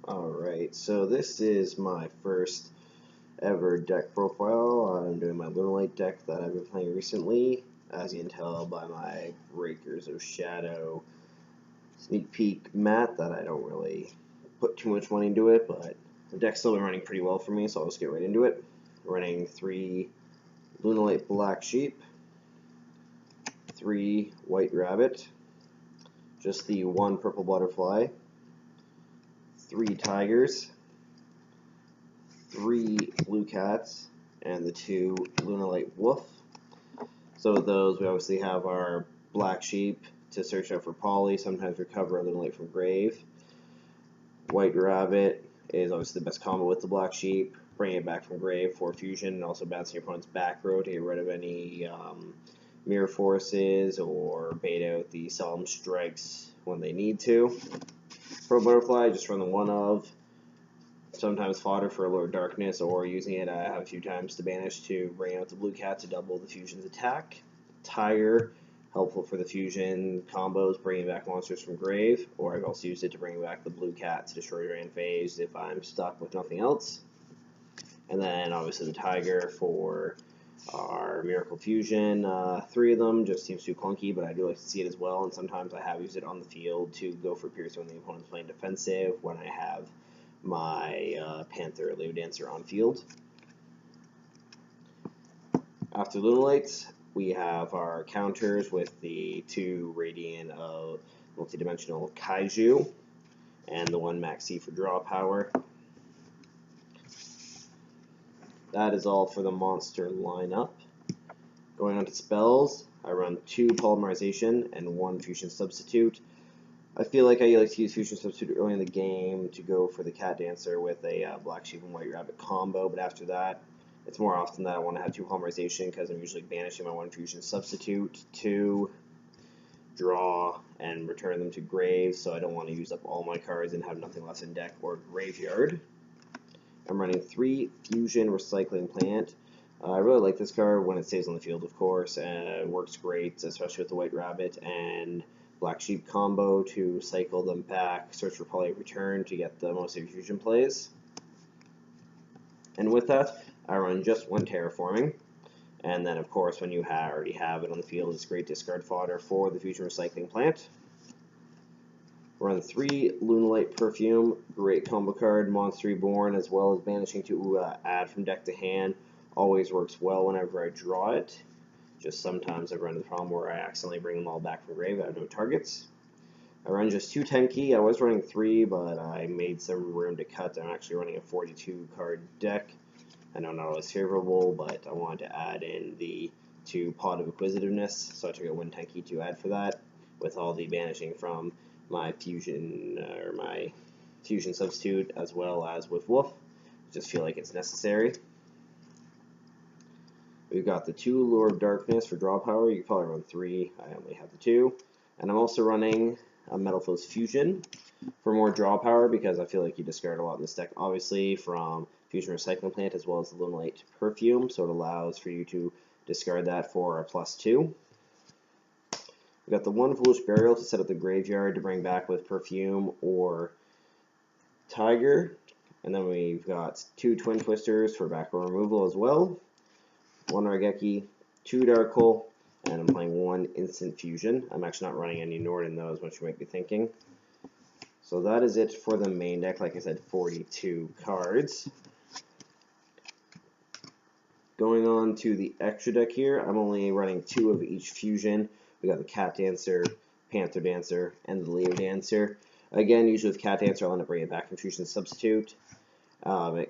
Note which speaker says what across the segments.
Speaker 1: Alright, so this is my first ever deck profile. I'm doing my LunaLight deck that I've been playing recently, as you can tell by my Breakers of Shadow sneak peek mat that I don't really put too much money into it, but the deck's still been running pretty well for me, so I'll just get right into it. Running 3 LunaLight Black Sheep, 3 White Rabbit, just the 1 Purple Butterfly, 3 Tigers, 3 Blue Cats, and the 2 LunaLight Wolf. So with those, we obviously have our Black Sheep to search out for Poly, sometimes recover a LunaLight from grave. White Rabbit is obviously the best combo with the Black Sheep, bringing it back from grave for fusion, and also bouncing your opponent's back row to get rid of any mirror forces or bait out the solemn strikes when they need to. Pro Butterfly, just run the one of, sometimes fodder for Lord Darkness, or using it I have a few times to banish to bring out the Blue Cat to double the fusion's attack. Tiger, helpful for the fusion combos, bringing back monsters from grave, or I've also used it to bring back the Blue Cat to destroy Drain Phase if I'm stuck with nothing else. And then obviously the Tiger for our Miracle Fusion. 3 of them just seems too clunky, but I do like to see it as well, and sometimes I have used it on the field to go for piercing when the opponent's playing defensive, when I have my Panther Leo Dancer on field. After LunaLights, we have our counters with the 2 Radiant of Multidimensional Kaiju and the 1 Maxi for draw power. That is all for the monster lineup. Going on to spells, I run 2 Polymerization and 1 Fusion Substitute. I feel like I like to use Fusion Substitute early in the game to go for the Cat Dancer with a Black Sheep and White Rabbit combo, but after that, it's more often that I want to have 2 Polymerization because I'm usually banishing my 1 Fusion Substitute to draw and return them to grave, so I don't want to use up all my cards and have nothing less in deck or graveyard. I'm running 3 Fusion Recycling Plant. I really like this card when it stays on the field, of course, and it works great, especially with the White Rabbit and Black Sheep combo to cycle them back, search for Poly, return to get the most of your fusion plays. And with that, I run just 1 Terraforming, and then of course when you already have it on the field, it's great discard fodder for the Fusion Recycling Plant. Run 3 LunaLight Perfume, great combo card, Monster Reborn, as well as banishing to add from deck to hand. Always works well whenever I draw it. Just sometimes I run into the problem where I accidentally bring them all back from grave. I have no targets. I run just 2 Tenki. I was running 3, but I made some room to cut. I'm actually running a 42 card deck. I know not always favorable, but I wanted to add in the 2 Pot of Acquisitiveness, so I took a 1 Tenki to add for that, with all the banishing from my fusion substitute, as well as with Wolf. Just feel like it's necessary. We've got the 2 Lure of Darkness for draw power. You can probably run 3. I only have the 2. And I'm also running a Metalfoes Fusion for more draw power because I feel like you discard a lot in this deck, obviously, from Fusion Recycling Plant as well as the LunaLight Perfume, so it allows for you to discard that for a +2. We've got the 1 Foolish Burial to set up the graveyard to bring back with Perfume or Tiger. And then we've got 2 Twin Twisters for back row removal as well. 1 Raigeki, 2 Dark Hole, and I'm playing 1 Instant Fusion. I'm actually not running any Norden though, as much you might be thinking. So that is it for the main deck. Like I said, 42 cards. Going on to the extra deck here, I'm only running 2 of each fusion. We got the Cat Dancer, Panther Dancer, and the Leo Dancer. Again, usually with Cat Dancer, I'll end up bringing it back from Fusion Substitute. I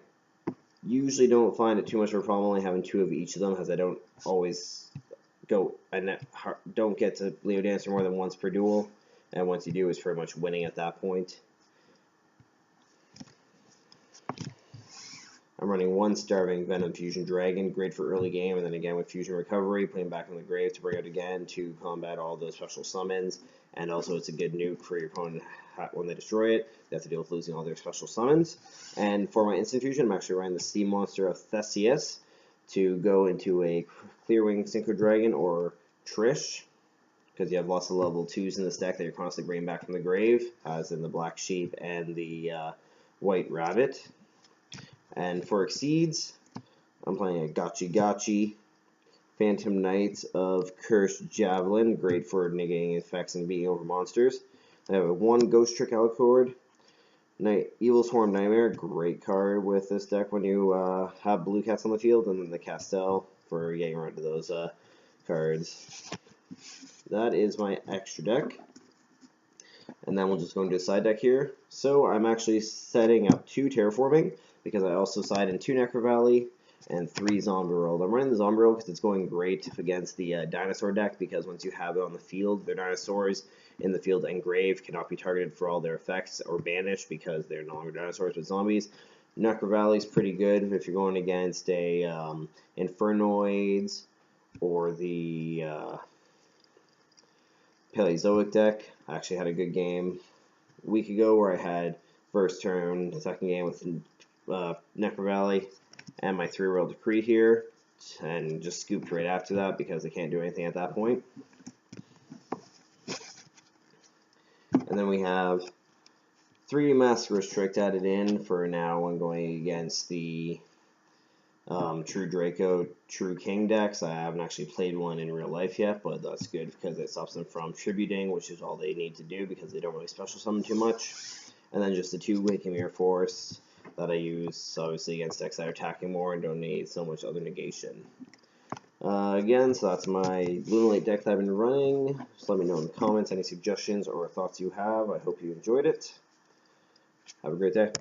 Speaker 1: usually don't find it too much of a problem only having 2 of each of them, as I don't always don't get to Leo Dancer more than once per duel, and once you do, it's pretty much winning at that point. I'm running 1 Starving Venom Fusion Dragon, great for early game, and then again with Fusion Recovery, putting back in the grave to bring out again to combat all those special summons, and also it's a good nuke for your opponent when they destroy it. They have to deal with losing all their special summons. And for my Instant Fusion, I'm actually running the Sea Monster of Theseus to go into a Clearwing Synchro Dragon or Trish, because you have lots of level 2s in this deck that you're constantly bringing back from the grave, as in the Black Sheep and the White Rabbit. And for Exceeds, I'm playing a Gotchi Phantom Knights of Cursed Javelin, great for negating effects and beating over monsters. I have a 1 Ghost Trick Alicord. Evil Swarm Nightmare, great card with this deck when you have blue cats on the field, and then the Castel for getting rid of those cards. That is my extra deck. And then we'll just go into a side deck here. So I'm actually setting up 2 Terraforming, because I also side in 2 Necro Valley and 3 Zombie World. I'm running the Zombie World because it's going great against the Dinosaur deck, because once you have it on the field, their dinosaurs in the field and grave cannot be targeted for all their effects or banished because they're no longer dinosaurs but zombies. Necro Valley is pretty good if you're going against a Infernoids or the Paleozoic deck. I actually had a good game a week ago where I had first turn, the second game with Necro Valley and my 3-World Decree here, and just scooped right after that because they can't do anything at that point. And then we have 3 Massacre's Tricked added in for now when going against the True Draco, True King decks. I haven't actually played one in real life yet, but that's good because it stops them from tributing, which is all they need to do because they don't really special summon too much. And then just the 2 Waking Mirror Force that I use, obviously, against decks that are attacking more and don't need so much other negation. Again, so that's my LunaLight deck that I've been running. Just let me know in the comments any suggestions or thoughts you have. I hope you enjoyed it. Have a great day.